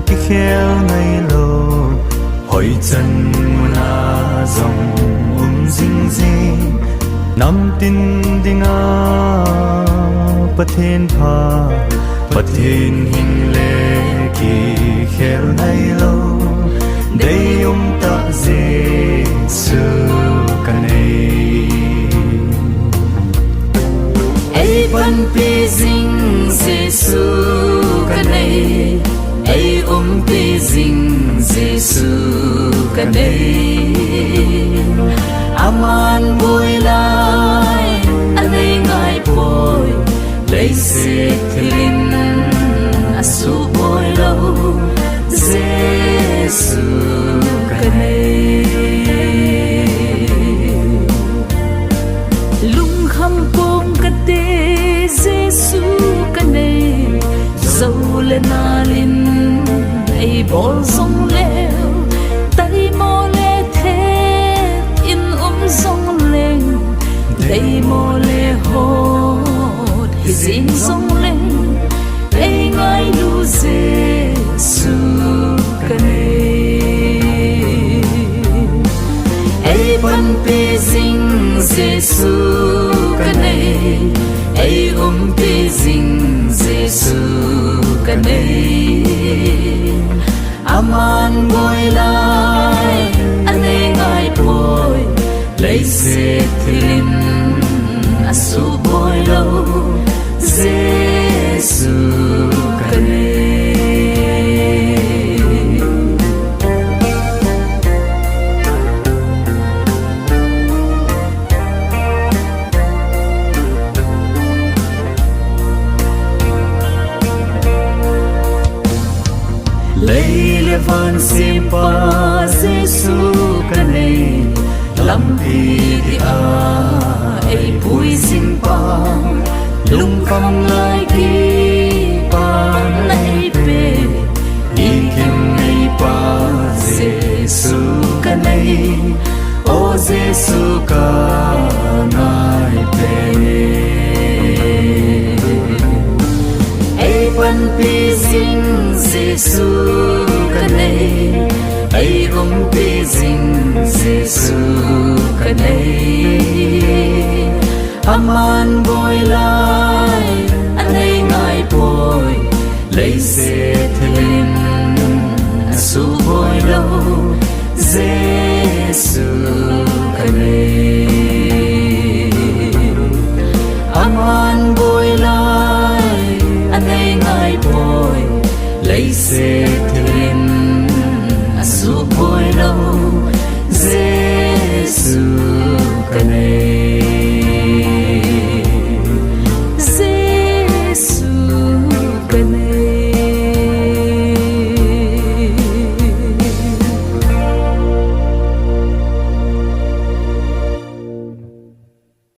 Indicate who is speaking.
Speaker 1: cái khéo ngày lâu hỏi chân na dòng ding ding nam tin ding pathen pha pathen hing le ki khéo ngày lâu đây ta Giêsu kanei
Speaker 2: ai ban pi zing Giêsu kanei ai pi zing Giêsu kanei aman bui lai anei ngai poi lấy se thilin asu boi lâu Giêsu kanei lung kham pom kate Giêsu kanei dâu lên alin ai bol song leo tay mo le the in song lên đây mo le hot zin song lên ai ngai lu Giêsu kanei ai ban pi zing Giêsu kanei ai pi zing Giêsu kanei aman boy lai ane ngai poi lấy se thilin asu boy lâu Giêsu kanei
Speaker 1: lấy le van se pa Giêsu kanei lam pi di ai pui sin pa lung kam lai ki pa
Speaker 2: nai pe
Speaker 1: đi kim nei pa Giêsu kanei o Giêsu ka nai pe
Speaker 2: ai ban pi zing Giêsu kanei ai pi zing Giêsu kanei
Speaker 1: aman boy lai
Speaker 2: anei ngai poi
Speaker 1: lấy se thilin asu boy lâu Giêsu kanei aman boy lai
Speaker 2: anei ngai poi
Speaker 1: lấy se